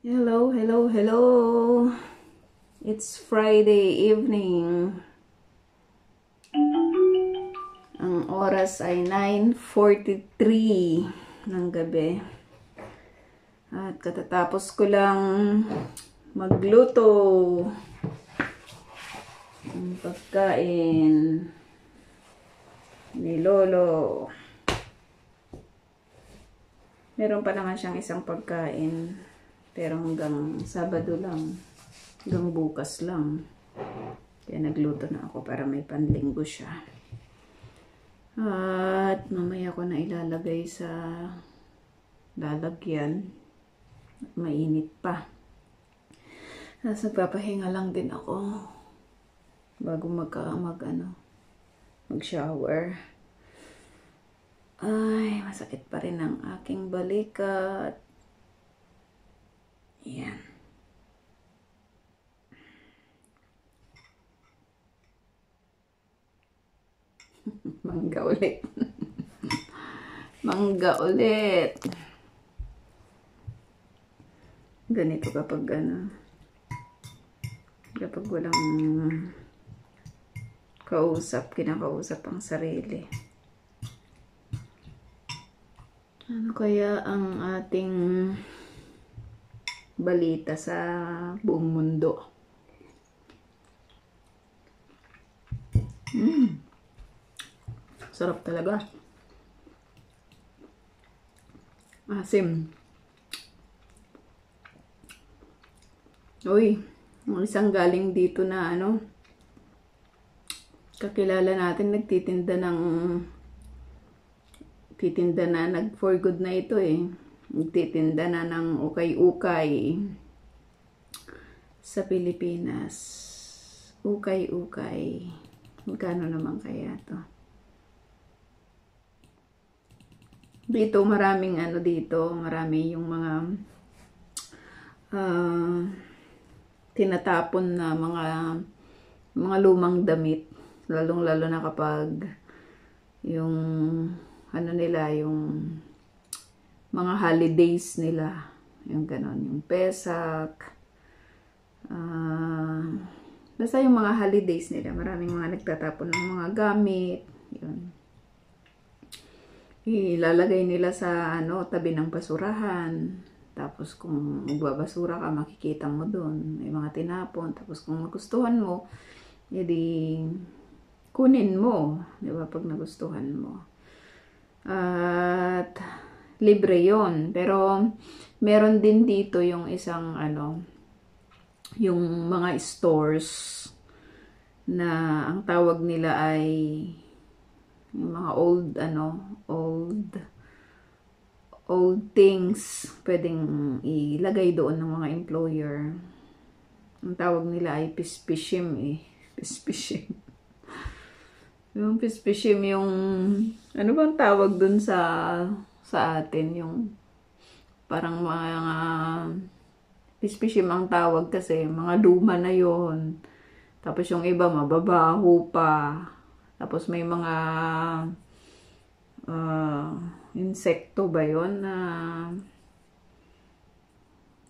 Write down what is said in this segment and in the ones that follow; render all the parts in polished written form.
Hello, hello, hello. It's Friday evening. Ang oras ay 9:43 ng gabi. At katatapos ko lang magluto ng pagkain ni Lolo. Meron pa naman siyang isang pagkain. Pero hanggang Sabado lang. Hanggang bukas lang. Kaya nagluto na ako para may panlinggo siya. At mamaya ko na ilalagay sa lalagyan. Mainit pa. Tapos nagpapahinga lang din ako. Bago mag-shower. Ay, masakit pa rin ang aking balikat. Yan. Mangga ulit. Mangga ulit. Ganito kapag kapag walang kinakausap ang sarili. Ano kaya ang ating balita sa buong mundo? Sarap talaga. Asim. Uy, ang isang galing dito na kakilala natin nagtitinda na nag-for good na ito eh. Nagtitinda na ng ukay-ukay sa Pilipinas. Ukay-ukay. Magkano naman kaya to? Dito maraming marami yung mga tinatapon na mga lumang damit. Lalong-lalo na kapag yung yung mga holidays nila, yung ganon, yung Pesak, basta yung mga holidays nila, maraming mga nagtatapon ng mga gamit, yun. Ilalagay nila sa tabi ng basurahan, tapos kung magbabasura ka, makikita mo doon, may mga tinapon, tapos kung magustuhan mo, edi kunin mo, di ba, pag nagustuhan mo. At libre yon, pero meron din dito yung isang yung mga stores na ang tawag nila ay yung mga old things pwedeng ilagay doon ng mga employer. Ang tawag nila ay pispishim pispishim. Yung pispishim, yung ano bang tawag dun sa atin, yung parang mga pispishim ang tawag kasi mga luma na yon. Tapos yung iba mababaho pa. Tapos may mga insekto ba yon na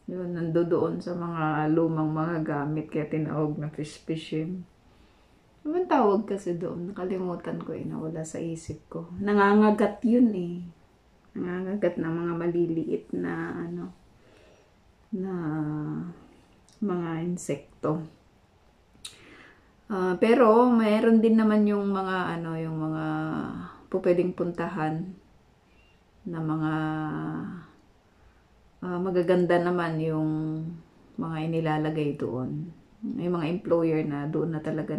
yun nandoon sa mga lumang mga gamit, kaya tinawag na pispishim. Anong tawag kasi doon? Nakalimutan ko eh. Nawala sa isip ko. Nangangagat yun eh. Nangangagat na mga maliliit na na mga insekto. Pero mayroon din naman yung mga yung mga pwedeng puntahan na mga magaganda naman yung mga inilalagay doon. May mga employer na doon na talaga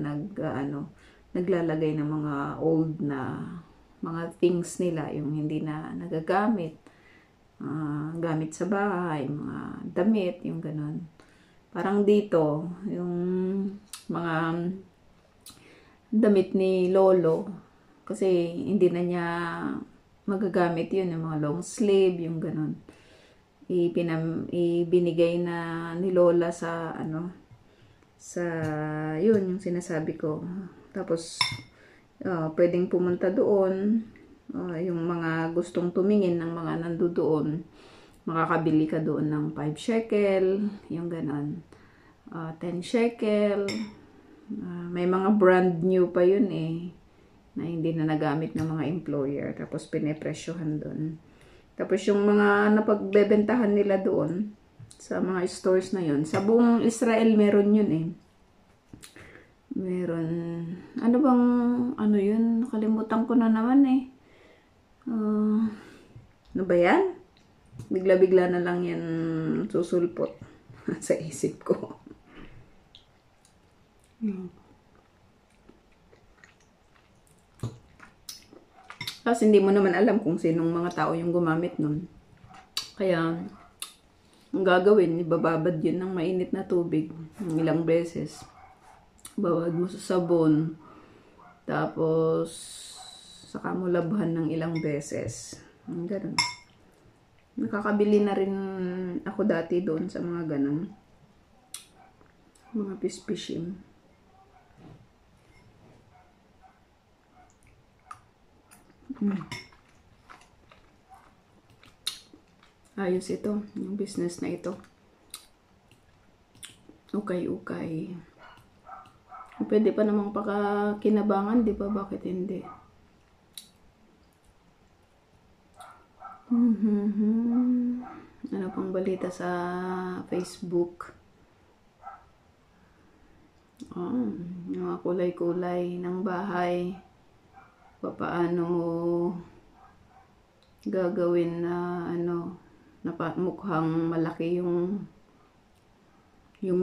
naglalagay ng mga old na mga things nila, yung hindi na nagagamit, gamit sa bahay, mga damit, yung ganon. Parang dito, yung mga damit ni Lolo, kasi hindi na niya magagamit yun, yung mga long sleeve, yung ganon. Ibinigay na ni Lola sa yun yung sinasabi ko. Tapos pwedeng pumunta doon, yung mga gustong tumingin ng mga nandoon, makakabili ka doon ng 5 shekel, yung ganon. 10 shekel. May mga brand new pa yun eh, na hindi na nagamit ng mga employer. Tapos pinepresyohan doon. Tapos yung mga napagbebentahan nila doon, sa mga stores na yun, sa buong Israel meron yun eh. Meron, ano yun? Nakalimutan ko na naman eh. Ano ba yan? Bigla-bigla na lang yan susulpot sa isip ko. Kasi hindi mo naman alam kung sinong mga tao yung gumamit nun. Kaya, ang gagawin, ibababad yun ng mainit na tubig ng ilang beses. Babad mo sa sabon. Tapos, saka mo labhan ng ilang beses. Ganun. Nakakabili na rin ako dati doon sa mga ganun. Mga pispishim. Ayos ito, yung business na ito. Ukay-ukay. Pwede pa namang pakakinabangan, di ba? Bakit hindi? Ano pang balita sa Facebook? Mga kulay-kulay ng bahay. Paano mo gagawin na mukhang malaki yung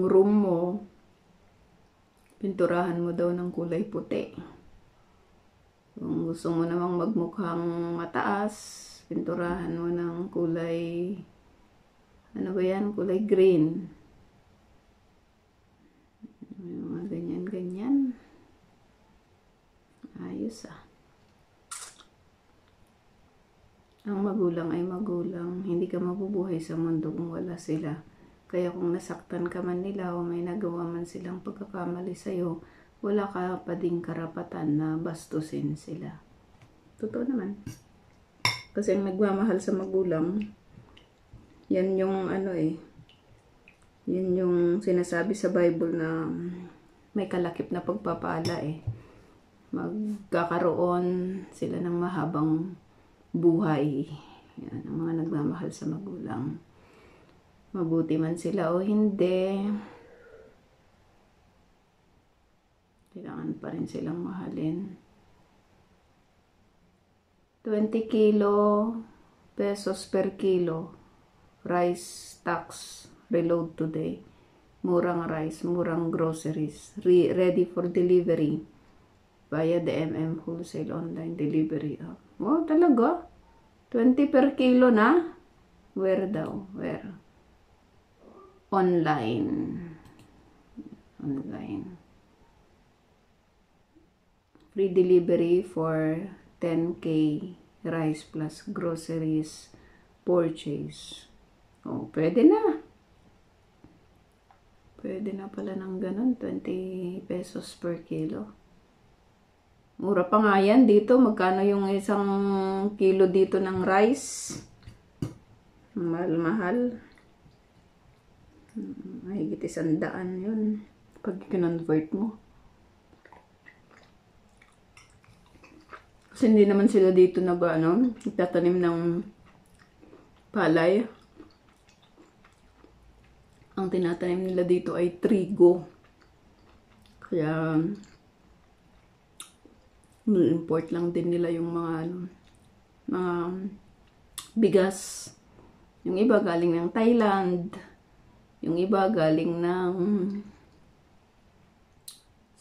room mo. Pinturahan mo daw ng kulay puti. Kung gusto mo namang magmukhang mataas, pinturahan mo ng kulay, kulay green. Mga ganyan-ganyan. Ayos ah. Ang magulang ay magulang. Hindi ka mabubuhay sa mundo kung wala sila. Kaya kung nasaktan ka man nila o may nagawa man silang pagkakamali sa'yo, wala ka pa ding karapatan na bastusin sila. Totoo naman. Kasi ang nagmamahal sa magulang, yan yung yan yung sinasabi sa Bible na may kalakip na pagpapala eh. Magkakaroon sila ng mahabang buhay. Yan, ang mga nagmamahal sa magulang. Mabuti man sila o hindi, kailangan pa rin silang mahalin. 20 pesos per kilo. Rice tax. Reload today. Murang rice, murang groceries. Ready for delivery via the Wholesale Online Delivery App. Oh, talaga? 20 per kilo na? Where daw? Where? Online. Free delivery for 10K rice plus groceries purchase. Oh, pwede na. Pwede na pala ng ganun. 20 pesos per kilo. Mura pa nga yan dito. Magkano yung isang kilo dito ng rice? Mahal-mahal. Mahigit 100 yun. Pag kinonvert mo. Kasi hindi naman sila dito nagtatanim ng palay. Ang tinatanim nila dito ay trigo. Kaya import lang din nila yung mga bigas. Yung iba galing ng Thailand. Yung iba galing ng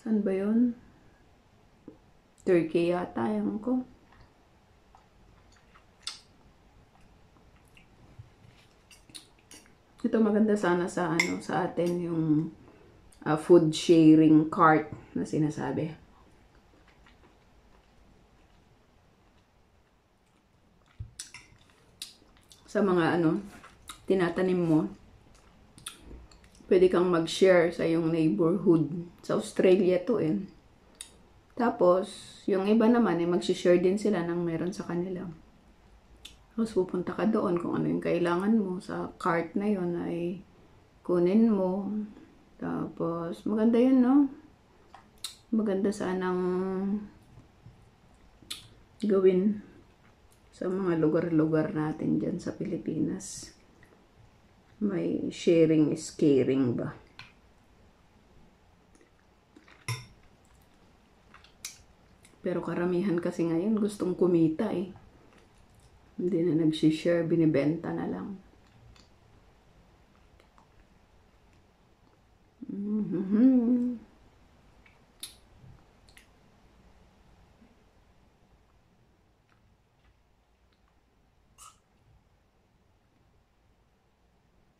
saan ba yun? Turkey yata, yung ko. Ito maganda sana sa atin yung food sharing cart na sinasabi. Sa mga tinatanim mo, pwede kang mag-share sa iyong neighborhood. Sa Australia to eh. Tapos, yung iba naman mag-share din sila ng meron sa kanila. Tapos pupunta ka doon kung ano yung kailangan mo sa cart na yun ay kunin mo. Tapos maganda yun, no? Maganda sanang gawin sa mga lugar-lugar natin dyan sa Pilipinas. May sharing is caring ba? Pero karamihan kasi ngayon gustong kumita eh. Hindi na nagsishare, binibenta na lang.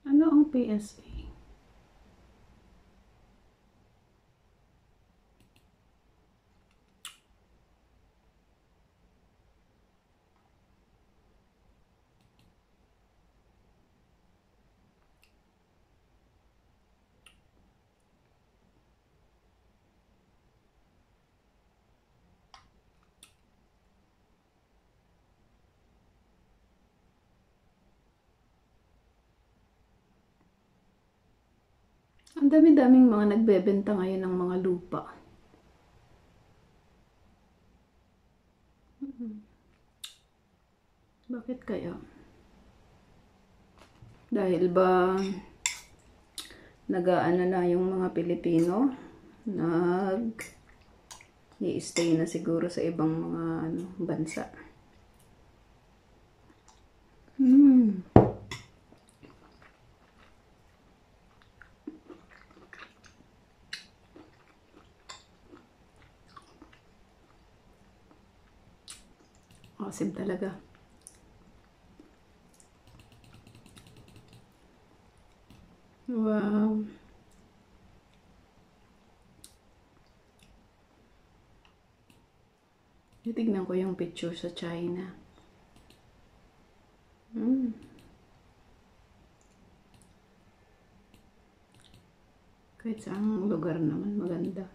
Ano ang PSA? Ang dami-daming mga nagbebenta ngayon ng mga lupa. Bakit kaya? Dahil ba nag-aano na yung mga Pilipino? I-stay na siguro sa ibang mga bansa. Asim talaga. Wow. Titignan ko yung picture sa China. Kahit saang lugar naman maganda.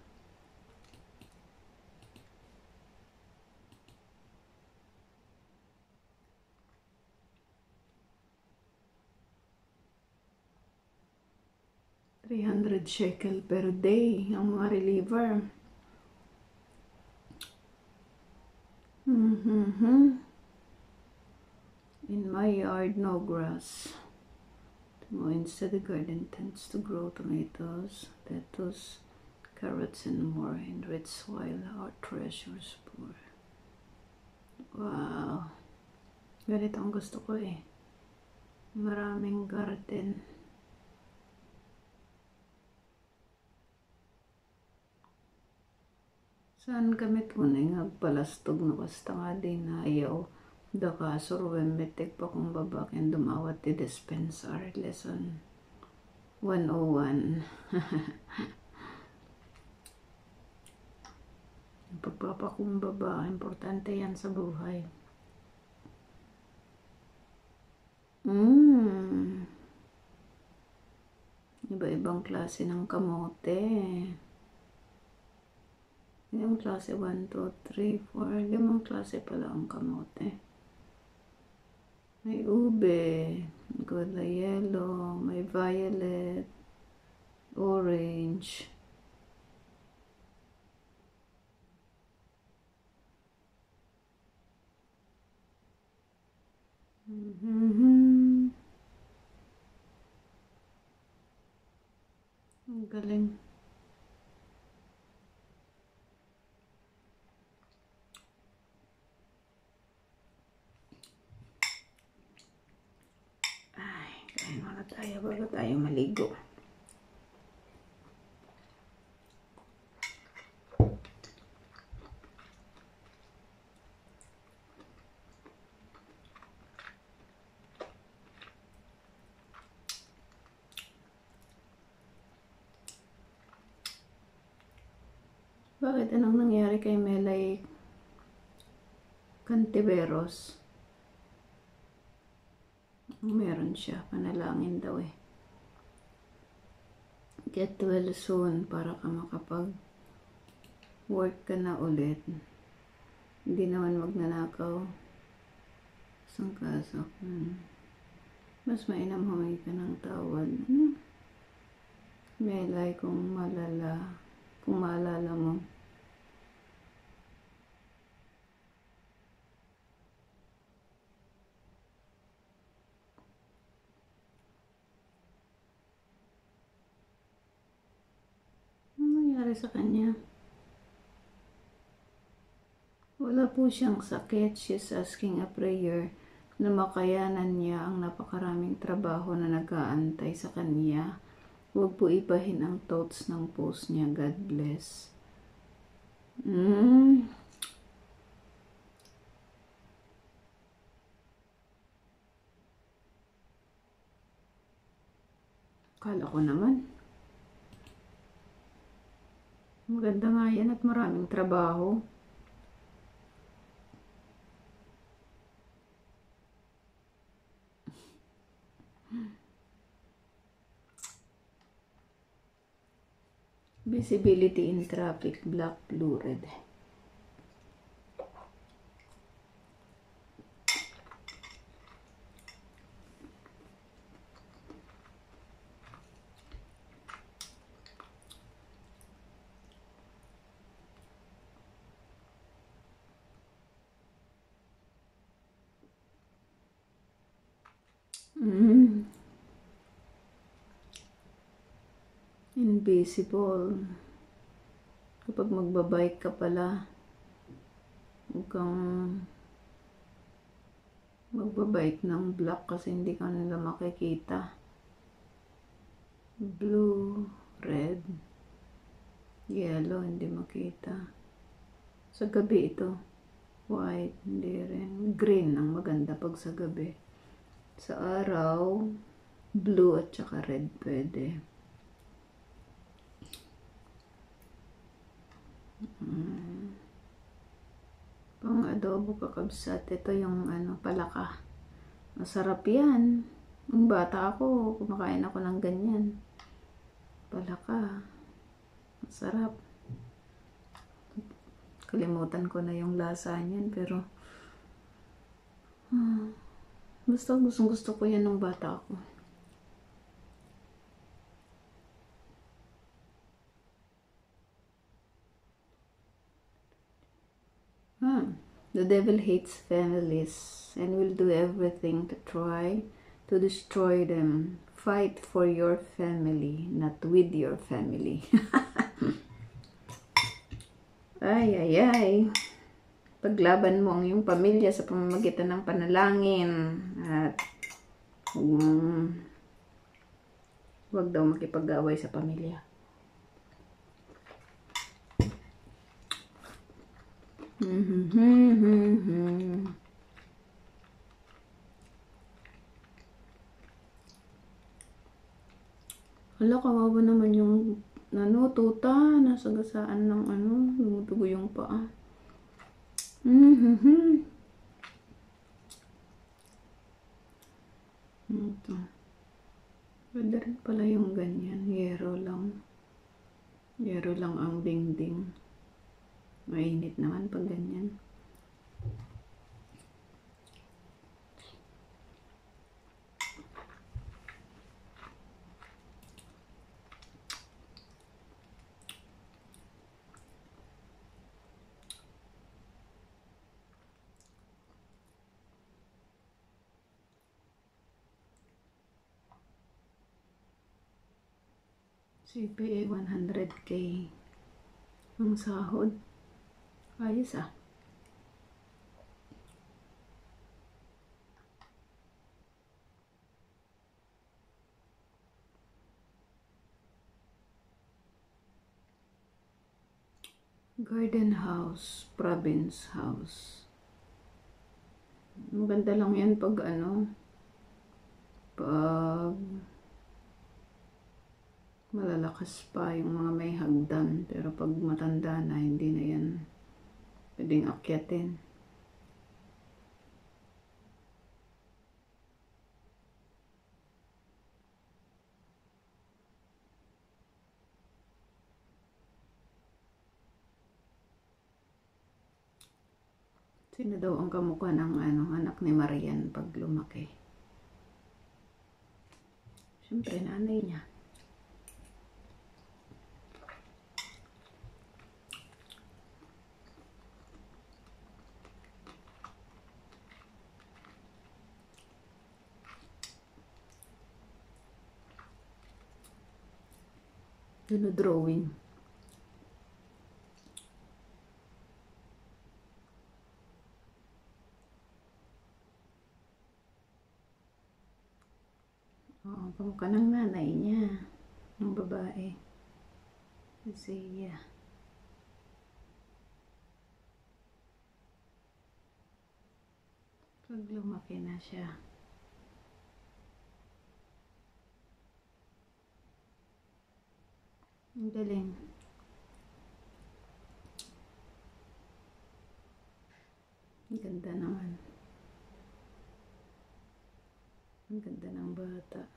₱300 per day ang mga reliever. In my yard, no grass. Instead, the garden tends to grow tomatoes, lettuce, carrots, and more in rich soil. Our treasures poor. Wow. Ganito ang gusto ko eh. Maraming garden. Saan kami tunay ngagpalastog na basta nga din na ayaw. Daka surwembetek pa kung babakin dumawat ti dispensar lesson 101. Pagpapakumbaba, importante yan sa buhay. Iba-ibang klase ng kamote. Yung klase 1, 2, 3, 4. 5 klase pala ang kamote. May ube, gula yellow, may violet, orange. Ang galing. Kain muna tayo bago tayo maligo. Bakit anong nangyari kay Melay Cantiveros? Meron siya, panalangin daw eh. Get well soon para ka makapag work ka na ulit. Hindi naman magnanakaw Isang kaso. Mas mainam humingi ka ng tawad. Melay kung maalala mo. Ano nangyari sa kanya? Wala po siyang sakit. She's asking a prayer na makayanan niya ang napakaraming trabaho na nag-aantay sa kanya. Huwag po ibahin ang thoughts ng post niya. God bless. Kala ko naman. Maganda nga yan at maraming trabaho. Visibility in traffic, black, blue, red. Invisible. Kapag magbabike ka pala, huwag kang magbabike ng black kasi hindi ka nila makikita. Blue, red, yellow, hindi makita. Sa gabi ito, white, hindi rin. Green ang maganda pag sa gabi. Sa araw, blue at saka red pwede. Pang adobo kakabsat. Ito yung palaka. Masarap yan. Nung bata ako, kumakain ako ng ganyan. Palaka. Masarap. Kalimutan ko na yung lasa niyan, pero gustong gusto ko yan nung bata ako. The devil hates families and will do everything to try to destroy them. Fight for your family, not with your family. Ay. Paglaban mo ang iyong pamilya sa pamamagitan ng panalangin at huwag daw makipag-away sa pamilya. Hala, kawawa naman yung tuta, nasa gasaan ng lumutugo yung paa. Ito. Pwede rin pala yung ganyan, yero lang ang dingding. Mainit naman pag ganyan. CPA 100K ang sahod. Ayos ah. Garden house, province house. Maganda lang yan pag pag malalakas pa yung mga may hagdan, pero pag matanda na, hindi na yan pwedeng akyatin. Sino daw ang kamukha ng anak ni Marian pag lumaki? Siyempre, nanay niya. Drawing. Oo, kamukha ng nanay niya. Ng babae. Siya. Pag lumaki na siya. Ang galing. Ang ganda naman. Ang ganda ng bata.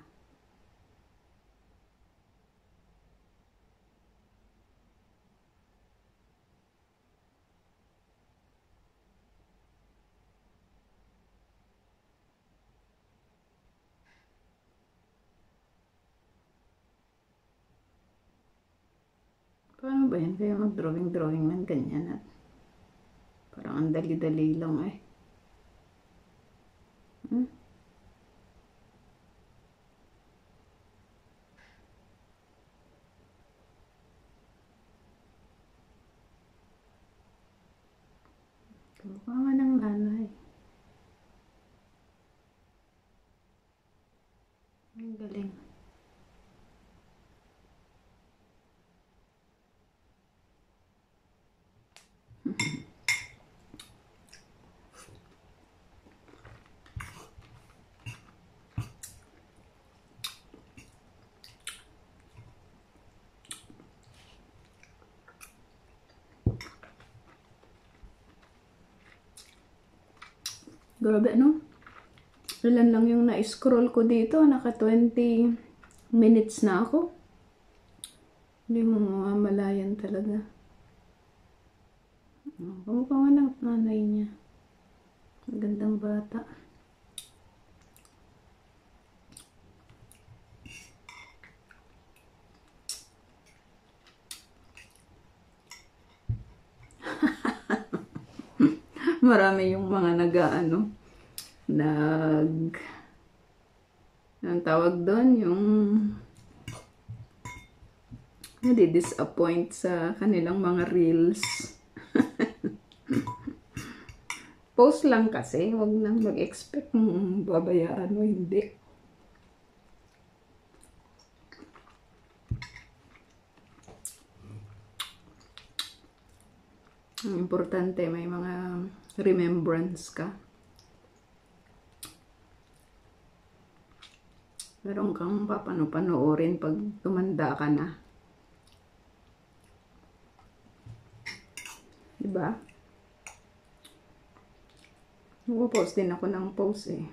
Paano ba yan? Kaya mag-drawing ng ganyan at parang ang dali-dali lang eh. Kamukha nga ng nanay. Ang galing. Grabe, no? Ilan lang yung na-scroll ko dito. Naka 20 minutes na ako. Hindi mo mamamalayan talaga. Kamukha nga ng nanay niya. Magandang bata. Marami yung mga ang tawag doon, yung nadi-disappoint sa kanilang mga reels. Post lang kasi, wag nang mag-expect kung babayaran o hindi. Ang importante, may mga remembrance ka. Meron kang papanoorin pag tumanda ka na. Diba? Nagpo-post din ako ng post eh.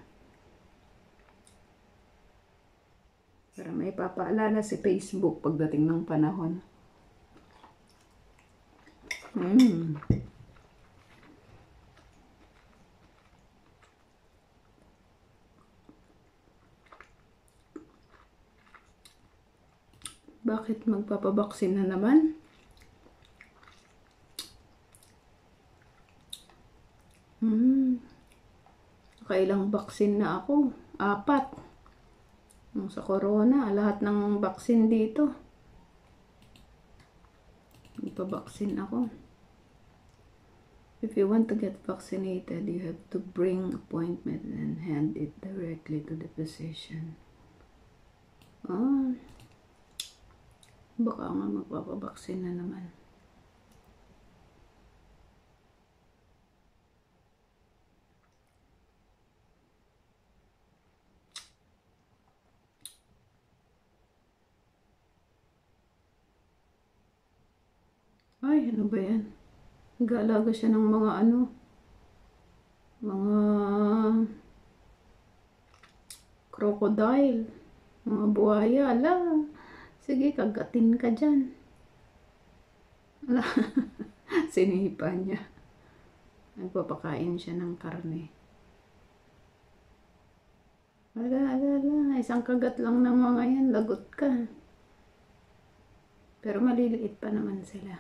Para may papaalala si Facebook pagdating ng panahon. Bakit magpapabaksin na naman? Nakailang baksin na ako. 4. Nung sa corona, lahat ng baksin dito. Magpabaksin ako. If you want to get vaccinated, you have to bring appointment and hand it directly to the physician. Baka nga magpapabaksin na naman. Ay, ano ba yan? Nag-aalaga siya ng mga mga crocodile, mga buhaya. Ala, sige, kagatin ka dyan. Ala, sinipa niya. Nagpapakain siya ng karne. Ala, isang kagat lang ng mga yan, lagot ka. Pero maliliit pa naman sila.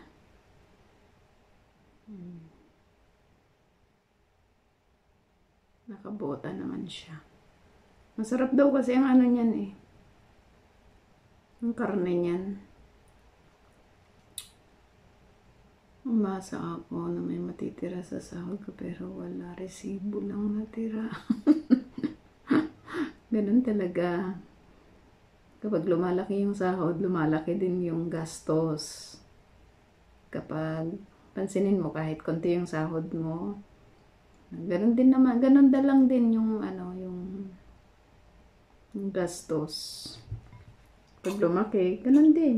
Nakabota naman siya. Masarap daw kasi ang ano niyan eh. Ang karne niyan. Umasa ako na may matitira sa sahod ko pero wala. Resibo lang natira. Ganun talaga. Kapag lumalaki yung sahod, lumalaki din yung gastos. Kapag pansinin mo kahit konti yung sahod mo, ganun din naman, ganun da lang din yung ano, yung gastos. Pag lumaki, ganun din.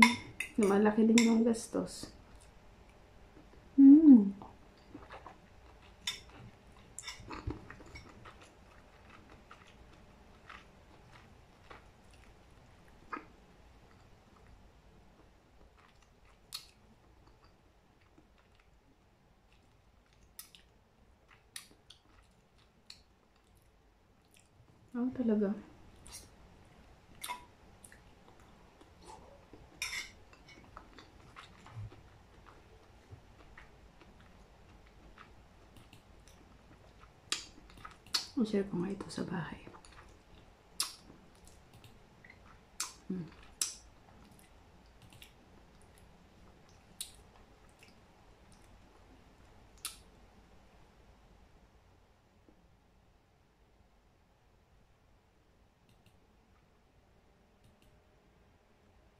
Lumalaki din yung gastos. Oh, talaga. I-share ko nga ito sa bahay.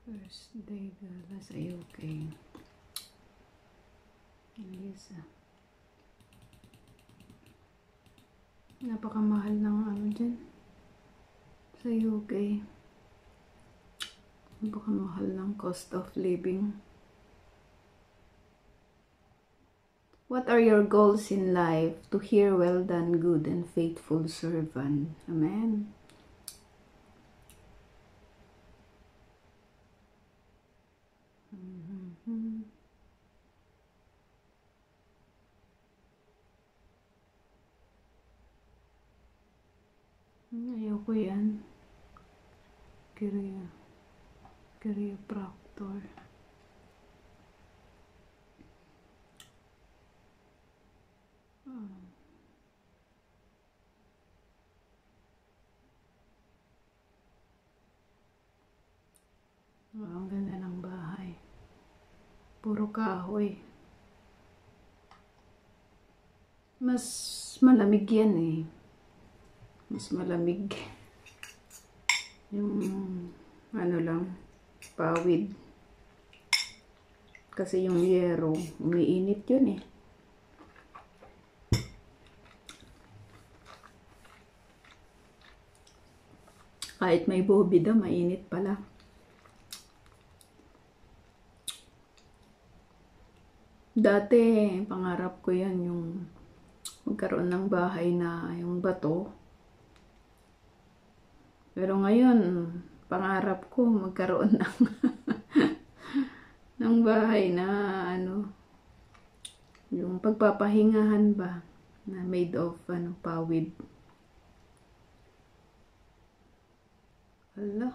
First day gala sa UK. Lisa. Napakamahal ng ano dyan. Sa UK. Napakamahal ng cost of living. What are your goals in life? To hear well done, good and faithful servant. Amen. Ayoko yan. Chiropractor. Ang ganda ng bahay. Puro kahoy. Mas malamig yan eh. Mas malamig. Yung ano lang, pawid. Kasi yung yero, umiinit yun eh. Kahit may bobida, mainit pala. Dati, pangarap ko yan, yung magkaroon ng bahay na yung bato. Pero ngayon, pangarap ko magkaroon ng ng bahay na ano, yung pagpapahingahan ba, na made of ano, pawid. Hala.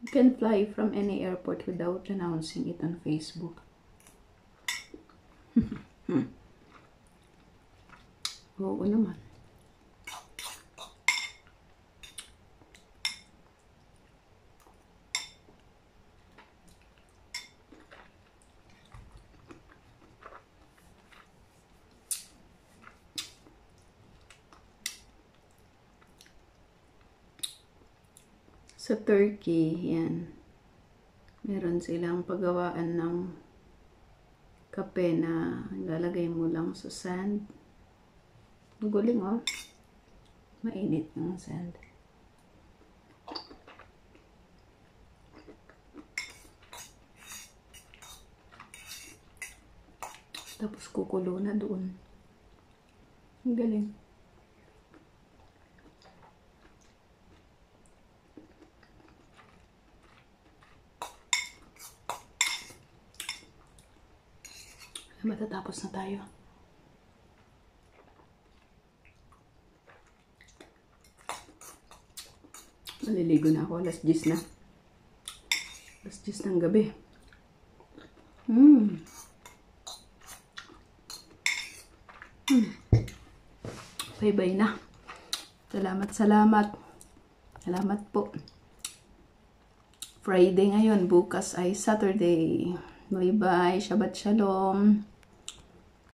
You can fly from any airport without announcing it on Facebook. Oo naman. Sa Turkey, yan. Meron silang paggawaan ng kape na lalagay mo lang sa sand. Guling oh. Mainit yung sand. Tapos kukulo na doon. Ang galing. Matatapos na tayo. Maliligo na ako. Alas 10 na. Alas 10 ng gabi. Bye-bye na. Salamat. Salamat po. Friday ngayon. Bukas ay Saturday. Bye-bye. Shabbat Shalom.